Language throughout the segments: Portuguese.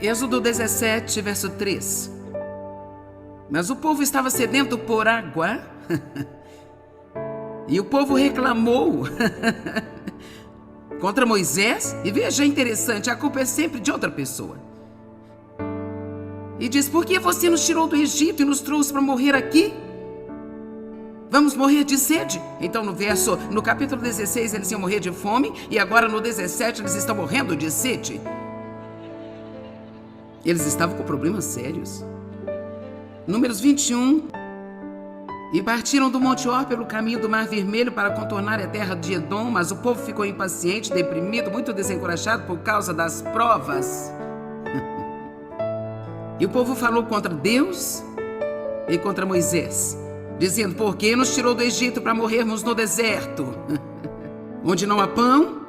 Êxodo 17, verso 3. Mas o povo estava sedento por água e o povo reclamou contra Moisés. E veja, interessante, a culpa é sempre de outra pessoa. E diz: por que você nos tirou do Egito e nos trouxe para morrer aqui? Vamos morrer de sede? Então no capítulo 16 eles iam morrer de fome, e agora no 17 eles estão morrendo de sede. Eles estavam com problemas sérios. Números 21. E partiram do Monte Or pelo caminho do Mar Vermelho para contornar a terra de Edom, mas o povo ficou impaciente, deprimido, muito desencorajado por causa das provas. E o povo falou contra Deus e contra Moisés, dizendo: por que nos tirou do Egito para morrermos no deserto? Onde não há pão,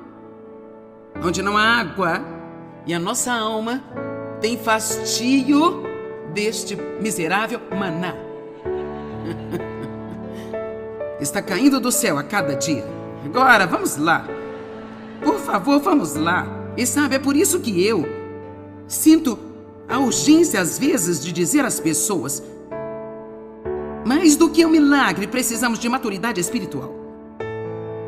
onde não há água, e a nossa alma tem fastio deste miserável maná. Está caindo do céu a cada dia. Agora, vamos lá. Por favor, vamos lá. E sabe, é por isso que eu sinto a urgência, às vezes, de dizer às pessoas: mais do que um milagre, precisamos de maturidade espiritual.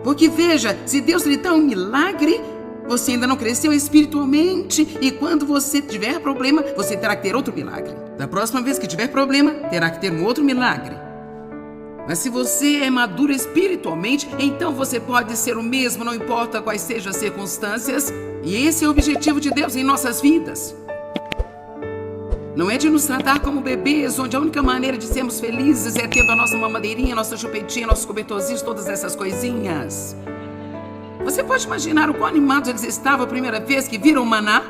Porque veja, se Deus lhe dá um milagre, você ainda não cresceu espiritualmente, e quando você tiver problema, você terá que ter outro milagre. Da próxima vez que tiver problema, terá que ter um outro milagre. Mas se você é maduro espiritualmente, então você pode ser o mesmo, não importa quais sejam as circunstâncias. E esse é o objetivo de Deus em nossas vidas. Não é de nos tratar como bebês, onde a única maneira de sermos felizes é tendo a nossa mamadeirinha, nossa chupetinha, nossos cobertorzinhos, todas essas coisinhas. Você pode imaginar o quão animados eles estavam a primeira vez que viram o maná?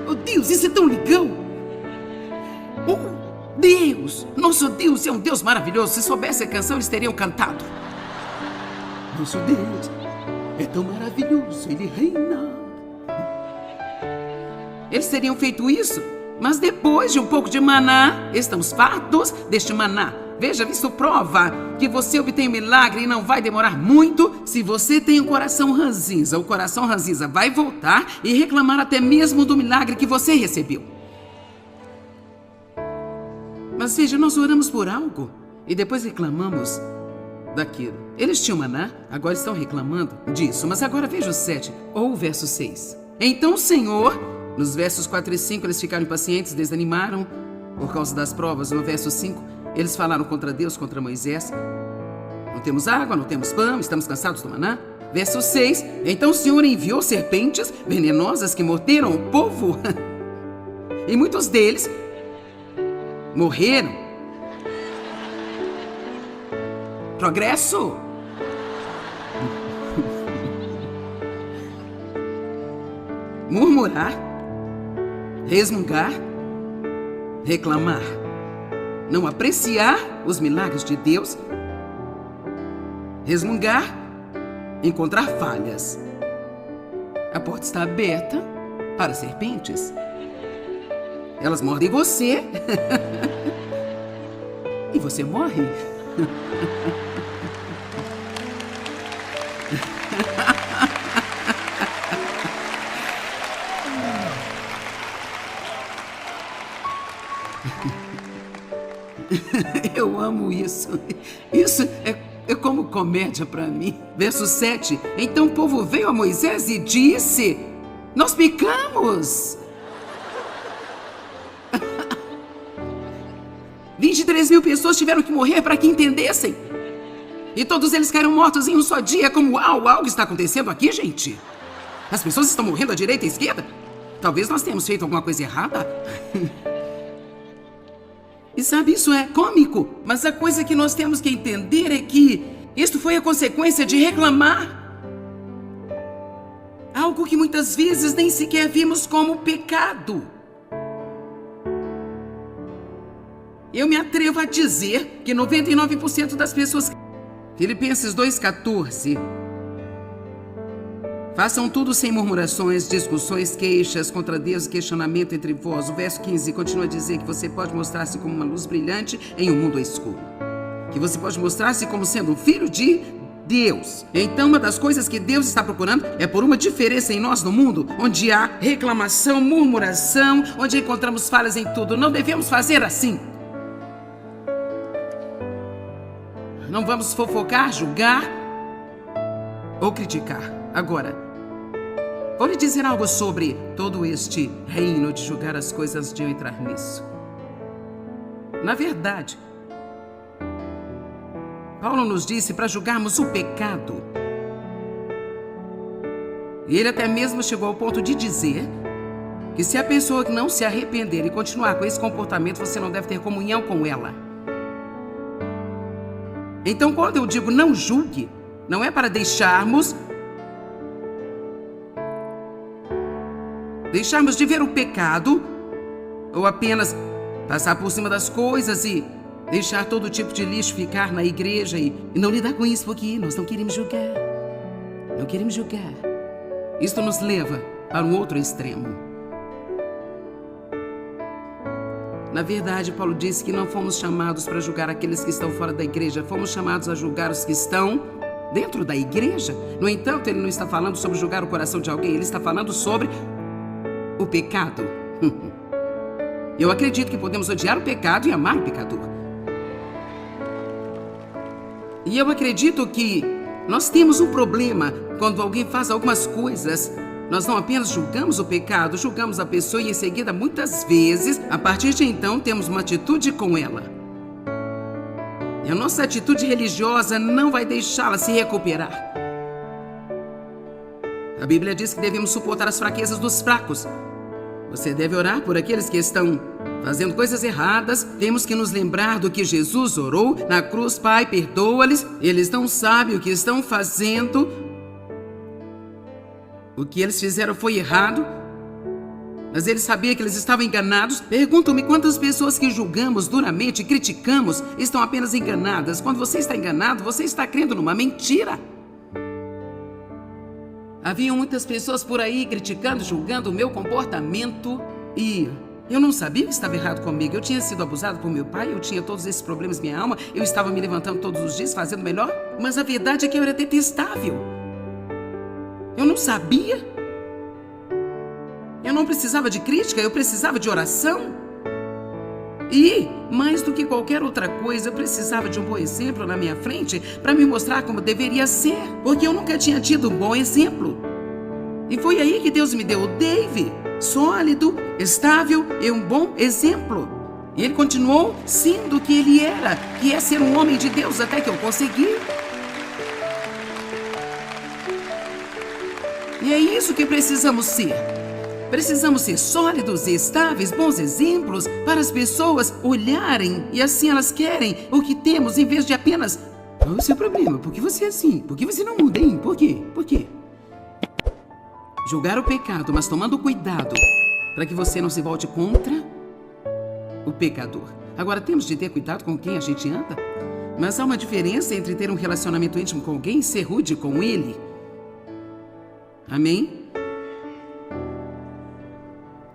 Oh Deus, isso é tão legal! Oh Deus, nosso Deus é um Deus maravilhoso. Se soubesse a canção, eles teriam cantado. Nosso Deus é tão maravilhoso, Ele reina. Eles teriam feito isso, mas depois de um pouco de maná, estamos fartos deste maná. Veja, isso prova que você obtém um milagre e não vai demorar muito se você tem um coração ranzinza. O coração ranzinza vai voltar e reclamar até mesmo do milagre que você recebeu. Mas veja, nós oramos por algo e depois reclamamos daquilo. Eles tinham maná, agora estão reclamando disso. Mas agora veja o 7 ou o verso 6. Então o Senhor, nos versos 4 e 5, eles ficaram impacientes, desanimaram por causa das provas. No verso 5, eles falaram contra Deus, contra Moisés: não temos água, não temos pão, estamos cansados do maná. Verso 6, então o Senhor enviou serpentes venenosas que morderam o povo. E muitos deles morreram. Progresso. Murmurar, resmungar, reclamar, não apreciar os milagres de Deus, resmungar, encontrar falhas. A porta está aberta para serpentes. Elas mordem você e você morre. Eu amo isso. Isso é como comédia para mim. Verso 7. Então o povo veio a Moisés e disse: nós pecamos. 23.000 pessoas tiveram que morrer para que entendessem. E todos eles caíram mortos em um só dia. Como, uau, algo está acontecendo aqui, gente? As pessoas estão morrendo à direita e à esquerda. Talvez nós tenhamos feito alguma coisa errada. E sabe, isso é cômico. Mas a coisa que nós temos que entender é que isto foi a consequência de reclamar. Algo que muitas vezes nem sequer vimos como pecado. Eu me atrevo a dizer que 99% das pessoas... Filipenses 2,14. Façam tudo sem murmurações, discussões, queixas contra Deus e questionamento entre vós. O verso 15 continua a dizer que você pode mostrar-se como uma luz brilhante em um mundo escuro. Que você pode mostrar-se como sendo um filho de Deus. Então, uma das coisas que Deus está procurando é por uma diferença em nós no mundo, onde há reclamação, murmuração, onde encontramos falhas em tudo. Não devemos fazer assim. Não vamos fofocar, julgar ou criticar. Agora, vou lhe dizer algo sobre todo este reino de julgar as coisas antes de eu entrar nisso. Na verdade, Paulo nos disse para julgarmos o pecado. E ele até mesmo chegou ao ponto de dizer que se a pessoa não se arrepender e continuar com esse comportamento, você não deve ter comunhão com ela. Então, quando eu digo não julgue, não é para deixarmos de ver o pecado ou apenas passar por cima das coisas e deixar todo tipo de lixo ficar na igreja e não lidar com isso, porque nós não queremos julgar. Não queremos julgar. Isto nos leva para um outro extremo. Na verdade, Paulo disse que não fomos chamados para julgar aqueles que estão fora da igreja, fomos chamados a julgar os que estão dentro da igreja. No entanto, ele não está falando sobre julgar o coração de alguém, ele está falando sobre o pecado. Eu acredito que podemos odiar o pecado e amar o pecador. E eu acredito que nós temos um problema quando alguém faz algumas coisas. Nós não apenas julgamos o pecado, julgamos a pessoa e em seguida, muitas vezes, a partir de então, temos uma atitude com ela. E a nossa atitude religiosa não vai deixá-la se recuperar. A Bíblia diz que devemos suportar as fraquezas dos fracos. Você deve orar por aqueles que estão fazendo coisas erradas. Temos que nos lembrar do que Jesus orou na cruz. Pai, perdoa-lhes, eles não sabem o que estão fazendo. O que eles fizeram foi errado, mas ele sabia que eles estavam enganados. Perguntam-me quantas pessoas que julgamos duramente, criticamos, estão apenas enganadas. Quando você está enganado, você está crendo numa mentira. Haviam muitas pessoas por aí criticando, julgando o meu comportamento e eu não sabia que estava errado comigo. Eu tinha sido abusado por meu pai, eu tinha todos esses problemas em minha alma, eu estava me levantando todos os dias, fazendo melhor, mas a verdade é que eu era detestável. Eu não sabia. Eu não precisava de crítica, eu precisava de oração. E, mais do que qualquer outra coisa, eu precisava de um bom exemplo na minha frente para me mostrar como deveria ser, porque eu nunca tinha tido um bom exemplo. E foi aí que Deus me deu o Dave, sólido, estável e um bom exemplo. E ele continuou sendo o que ele era, que é ser um homem de Deus até que eu consegui. E é isso que precisamos ser. Precisamos ser sólidos e estáveis, bons exemplos para as pessoas olharem e assim elas querem o que temos em vez de apenas qual é o seu problema? Por que você é assim? Por que você não muda, hein? Por quê? Por quê? Julgar o pecado, mas tomando cuidado para que você não se volte contra o pecador. Agora, temos de ter cuidado com quem a gente anda, mas há uma diferença entre ter um relacionamento íntimo com alguém e ser rude com ele. Amém?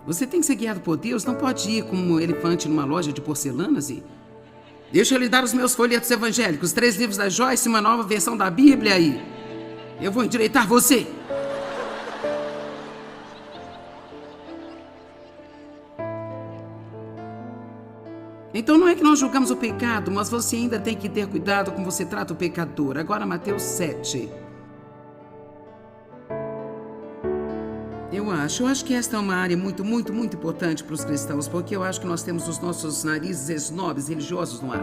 Você tem que ser guiado por Deus, não pode ir como um elefante numa loja de porcelanas e... Deixa eu lhe dar os meus folhetos evangélicos, 3 livros da Joyce, uma nova versão da Bíblia e... eu vou endireitar você. Então não é que nós julgamos o pecado, mas você ainda tem que ter cuidado como você trata o pecador. Agora Mateus 7. Eu acho que esta é uma área muito importante para os cristãos, porque eu acho que nós temos os nossos narizes esnobres religiosos no ar.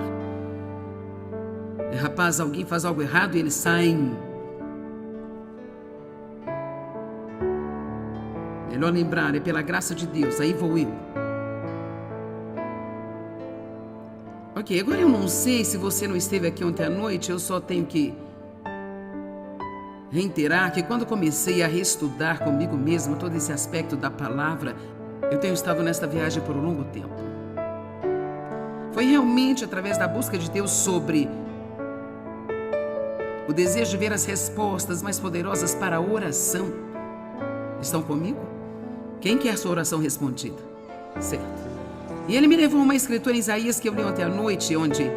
E, rapaz, alguém faz algo errado e eles saem. Melhor lembrar, é pela graça de Deus, aí vou eu. Ok, agora eu não sei se você não esteve aqui ontem à noite, eu só tenho que reiterar que quando comecei a reestudar comigo mesmo todo esse aspecto da palavra, eu tenho estado nesta viagem por um longo tempo. Foi realmente através da busca de Deus sobre o desejo de ver as respostas mais poderosas para a oração. Estão comigo? Quem quer sua oração respondida? Certo. E ele me levou a uma escritura em Isaías que eu li ontem à noite, onde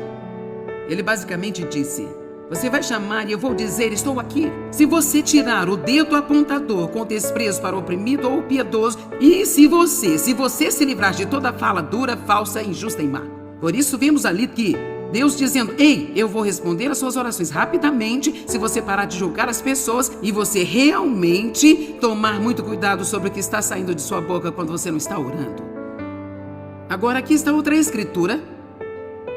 ele basicamente disse: Você vai chamar e eu vou dizer: estou aqui. Se você tirar o dedo apontador com desprezo para o oprimido ou o piedoso, e se você se livrar de toda fala dura, falsa, injusta e má. Por isso vemos ali que Deus dizendo: ei, eu vou responder as suas orações rapidamente se você parar de julgar as pessoas e você realmente tomar muito cuidado sobre o que está saindo de sua boca quando você não está orando. Agora aqui está outra escritura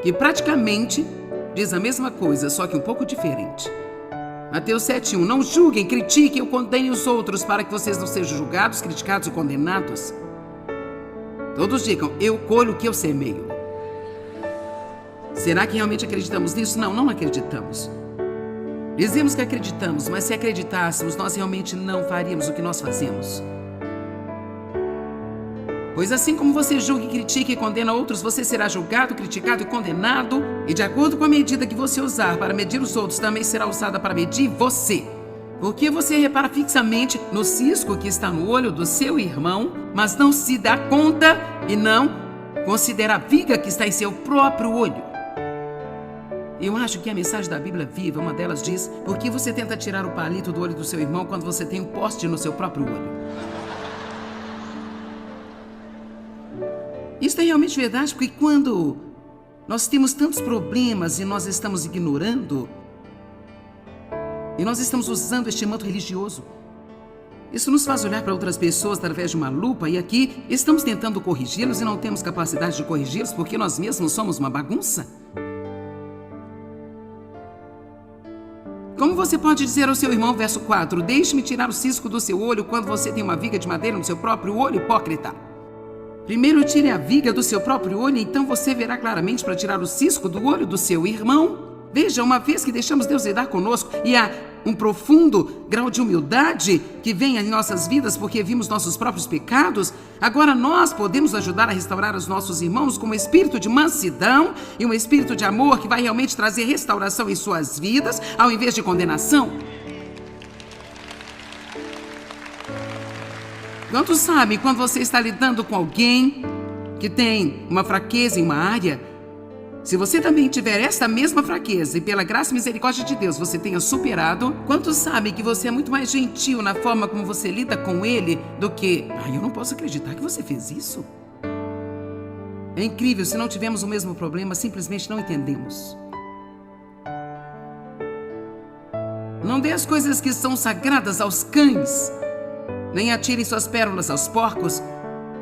que praticamente diz a mesma coisa, só que um pouco diferente. Mateus 7:1. Não julguem, critiquem ou condenem os outros para que vocês não sejam julgados, criticados e condenados. Todos digam: eu colho o que eu semeio. Será que realmente acreditamos nisso? Não, não acreditamos. Dizemos que acreditamos, mas se acreditássemos, nós realmente não faríamos o que nós fazemos. Pois assim como você julga, critica e condena outros, você será julgado, criticado e condenado. E de acordo com a medida que você usar para medir os outros, também será usada para medir você. Porque você repara fixamente no cisco que está no olho do seu irmão, mas não se dá conta e não considera a viga que está em seu próprio olho. Eu acho que a mensagem da Bíblia Viva, uma delas diz: por que você tenta tirar o palito do olho do seu irmão quando você tem um poste no seu próprio olho? Isso é realmente verdade, porque quando nós temos tantos problemas e nós estamos ignorando, e nós estamos usando este manto religioso, isso nos faz olhar para outras pessoas através de uma lupa, e aqui estamos tentando corrigi-los e não temos capacidade de corrigi-los porque nós mesmos somos uma bagunça. Como você pode dizer ao seu irmão, verso 4, deixe-me tirar o cisco do seu olho quando você tem uma viga de madeira no seu próprio olho, hipócrita? Primeiro tire a viga do seu próprio olho, então você verá claramente para tirar o cisco do olho do seu irmão. Veja, uma vez que deixamos Deus lidar conosco e há um profundo grau de humildade que vem em nossas vidas porque vimos nossos próprios pecados, agora nós podemos ajudar a restaurar os nossos irmãos com um espírito de mansidão e um espírito de amor que vai realmente trazer restauração em suas vidas, ao invés de condenação. Quantos sabem, quando você está lidando com alguém que tem uma fraqueza em uma área, se você também tiver esta mesma fraqueza e pela graça e misericórdia de Deus você tenha superado, quantos sabem que você é muito mais gentil na forma como você lida com ele do que: eu não posso acreditar que você fez isso. É incrível, se não tivermos o mesmo problema, simplesmente não entendemos. Não dê as coisas que são sagradas aos cães, nem atirem suas pérolas aos porcos.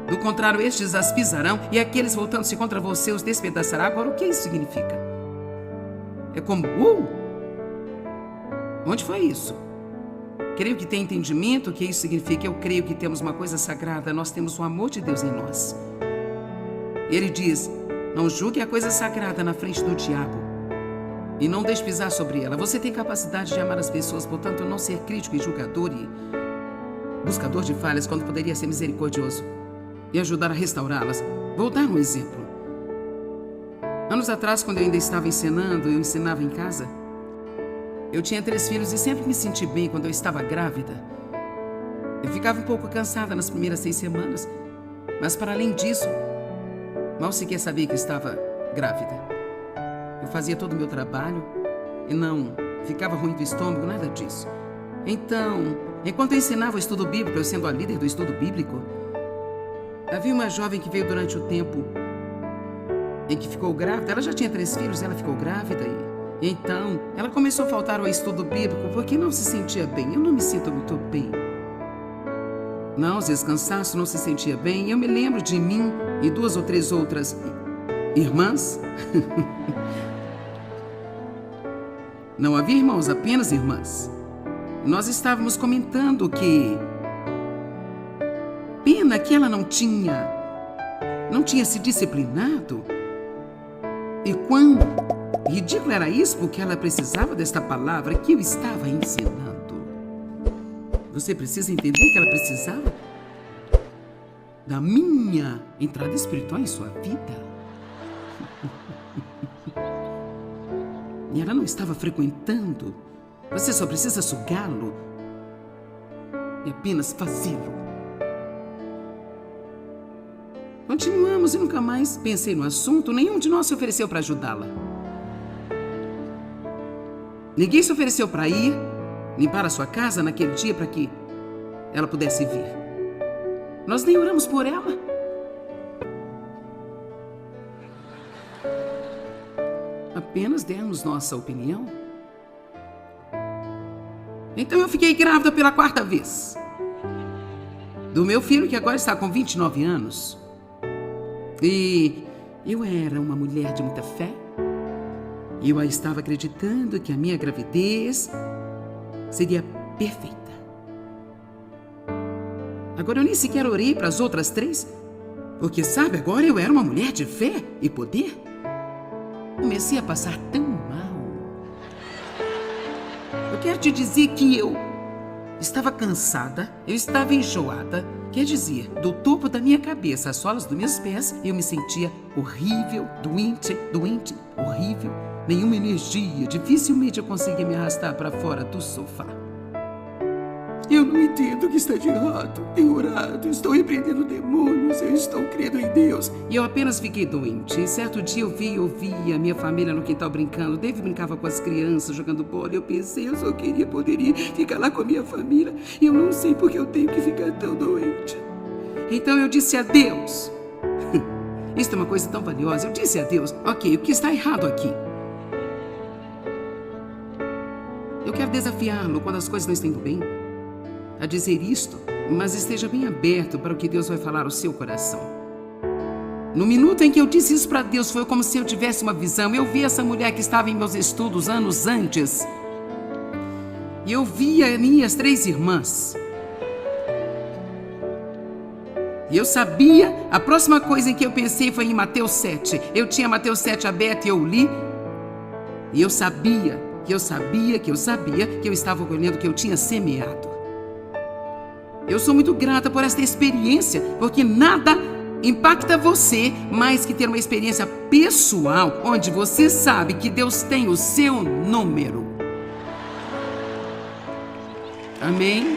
Do contrário, estes as pisarão e aqueles voltando-se contra você os despedaçará. Agora, o que isso significa? É como: onde foi isso? Creio que tem entendimento o que isso significa. Eu creio que temos uma coisa sagrada. Nós temos o amor de Deus em nós. Ele diz: não julgue a coisa sagrada na frente do diabo e não deixe pisar sobre ela. Você tem capacidade de amar as pessoas, portanto, não ser crítico e julgador e buscador de falhas, quando poderia ser misericordioso e ajudar a restaurá-las. Vou dar um exemplo. Anos atrás, quando eu ainda estava ensinando, eu ensinava em casa. Eu tinha 3 filhos e sempre me senti bem quando eu estava grávida. Eu ficava um pouco cansada nas primeiras 6 semanas, mas para além disso, mal sequer sabia que estava grávida. Eu fazia todo o meu trabalho e não ficava ruim do estômago, nada disso. Então, enquanto eu ensinava o estudo bíblico, eu sendo a líder do estudo bíblico, havia uma jovem que veio durante o tempo em que ficou grávida. Ela já tinha 3 filhos, ela ficou grávida e então ela começou a faltar ao estudo bíblico porque não se sentia bem. Eu não me sinto muito bem. Náuseas, cansaço, não se sentia bem. Eu me lembro de mim e 2 ou 3 outras irmãs. Não havia irmãos, apenas irmãs. Nós estávamos comentando que pena que ela não tinha se disciplinado. E quão ridículo era isso, porque ela precisava desta palavra que eu estava ensinando. Você precisa entender que ela precisava da minha entrada espiritual em sua vida. E ela não estava frequentando. Você só precisa sugá-lo e apenas fazê-lo. Continuamos e nunca mais pensei no assunto. Nenhum de nós se ofereceu para ajudá-la. Ninguém se ofereceu para ir limpar a sua casa naquele dia para que ela pudesse vir. Nós nem oramos por ela. Apenas demos nossa opinião. Então eu fiquei grávida pela 4ª vez. Do meu filho, que agora está com 29 anos. E eu era uma mulher de muita fé. E eu estava acreditando que a minha gravidez seria perfeita. Agora eu nem sequer orei para as outras 3, porque, sabe, agora eu era uma mulher de fé e poder. Comecei a passar tão mal. Eu quero te dizer que eu estava cansada, eu estava enjoada. Quer dizer, do topo da minha cabeça às solas dos meus pés, eu me sentia horrível, doente, horrível. Nenhuma energia, dificilmente eu conseguia me arrastar para fora do sofá. Eu não entendo o que está de errado. Tenho orado, estou repreendendo demônios, eu estou crendo em Deus. E eu apenas fiquei doente. E certo dia eu vi a minha família no quintal brincando. Dave brincava com as crianças, jogando bola. Eu pensei, eu só poderia ficar lá com a minha família. E eu não sei porque eu tenho que ficar tão doente. Então eu disse a Deus. Isso é uma coisa tão valiosa. Eu disse a Deus, ok, o que está errado aqui? Eu quero desafiá-lo quando as coisas não estão indo bem a dizer isto, mas esteja bem aberto para o que Deus vai falar ao seu coração. No minuto em que eu disse isso para Deus, foi como se eu tivesse uma visão. Eu vi essa mulher que estava em meus estudos anos antes. E eu via minhas 3 irmãs. E eu sabia, a próxima coisa em que eu pensei foi em Mateus 7. Eu tinha Mateus 7 aberto e eu li. E eu sabia que eu estava colhendo o que eu tinha semeado. Eu sou muito grata por esta experiência, porque nada impacta você mais que ter uma experiência pessoal, onde você sabe que Deus tem o seu número. Amém?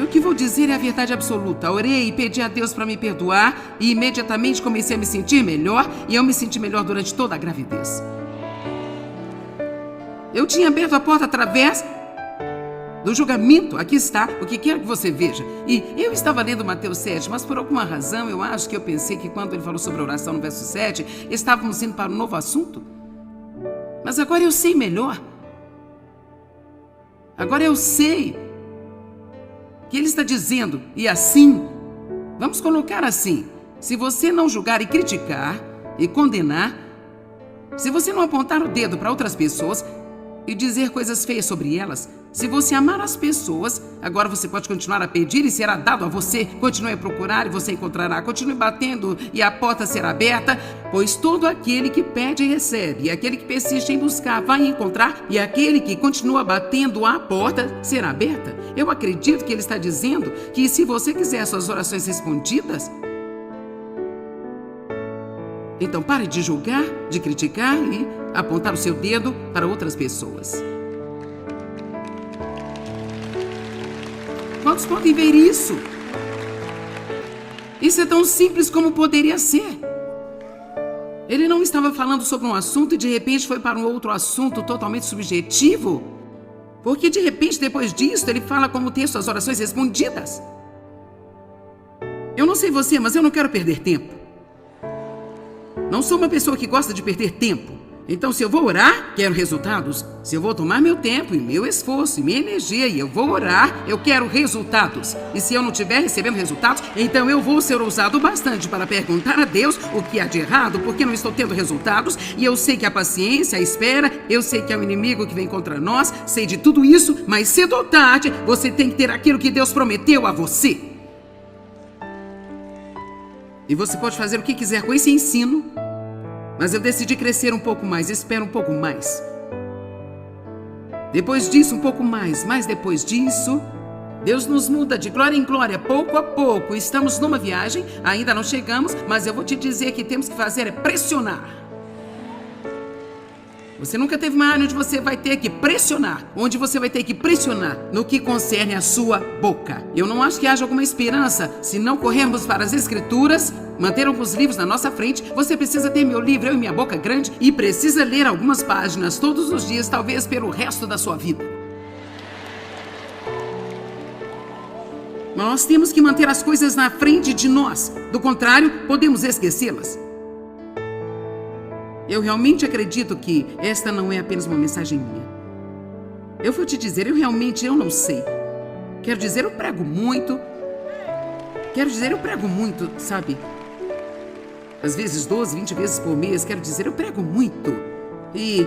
O que vou dizer é a verdade absoluta. Orei e pedi a Deus para me perdoar e imediatamente comecei a me sentir melhor e eu me senti melhor durante toda a gravidez. Eu tinha aberto a porta através do julgamento. Aqui está, o que quero que você veja. E eu estava lendo Mateus 7, mas por alguma razão eu acho que eu pensei que quando ele falou sobre a oração no verso 7, estávamos indo para um novo assunto. Mas agora eu sei melhor. Agora eu sei que ele está dizendo, e assim, vamos colocar assim, se você não julgar e criticar e condenar, se você não apontar o dedo para outras pessoas e dizer coisas feias sobre elas, se você amar as pessoas, agora você pode continuar a pedir e será dado a você. Continue a procurar e você encontrará. Continue batendo e a porta será aberta, pois todo aquele que pede recebe, e aquele que persiste em buscar vai encontrar, e aquele que continua batendo a porta será aberta. Eu acredito que ele está dizendo que se você quiser suas orações respondidas, então pare de julgar, de criticar e apontar o seu dedo para outras pessoas. Quantos podem ver isso? Isso é tão simples como poderia ser. Ele não estava falando sobre um assunto e de repente foi para um outro assunto totalmente subjetivo. Porque de repente, depois disso, ele fala como ter suas orações respondidas. Eu não sei você, mas eu não quero perder tempo. Não sou uma pessoa que gosta de perder tempo. Então, se eu vou orar, quero resultados. Se eu vou tomar meu tempo e meu esforço e minha energia e eu vou orar, eu quero resultados. E se eu não estiver recebendo resultados, então eu vou ser ousado bastante para perguntar a Deus o que há de errado, porque não estou tendo resultados. E eu sei que a paciência, a espera, eu sei que é o inimigo que vem contra nós, sei de tudo isso, mas cedo ou tarde, você tem que ter aquilo que Deus prometeu a você. E você pode fazer o que quiser com esse ensino, mas eu decidi crescer um pouco mais, espero um pouco mais. Depois disso, um pouco mais, mas depois disso, Deus nos muda de glória em glória, pouco a pouco. Estamos numa viagem, ainda não chegamos, mas eu vou te dizer que temos que fazer é pressionar. Você nunca teve uma área onde você vai ter que pressionar, no que concerne a sua boca. Eu não acho que haja alguma esperança se não corrermos para as Escrituras, manter alguns livros na nossa frente. Você precisa ter meu livro, Eu e Minha Boca Grande, e precisa ler algumas páginas todos os dias, talvez pelo resto da sua vida. Nós temos que manter as coisas na frente de nós. Do contrário, podemos esquecê-las. Eu realmente acredito que esta não é apenas uma mensagem minha. Eu vou te dizer, eu não sei. Quero dizer, eu prego muito, sabe? Às vezes 12, 20 vezes por mês, quero dizer, eu prego muito. E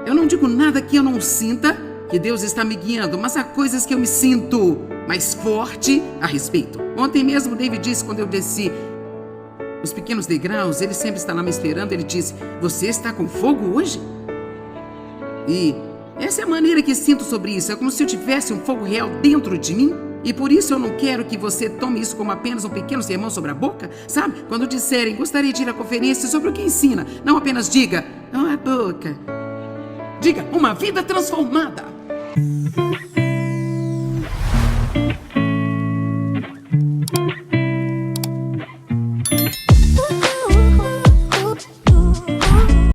eu não digo nada que eu não sinta que Deus está me guiando, mas há coisas que eu me sinto mais forte a respeito. Ontem mesmo David disse, quando eu desci os pequenos degraus, ele sempre está lá me esperando, ele disse, você está com fogo hoje? E essa é a maneira que sinto sobre isso, é como se eu tivesse um fogo real dentro de mim. E por isso eu não quero que você tome isso como apenas um pequeno sermão sobre a boca, sabe? Quando disserem, gostaria de ir à conferência sobre o que ensina, não apenas diga, a boca. Diga, uma vida transformada.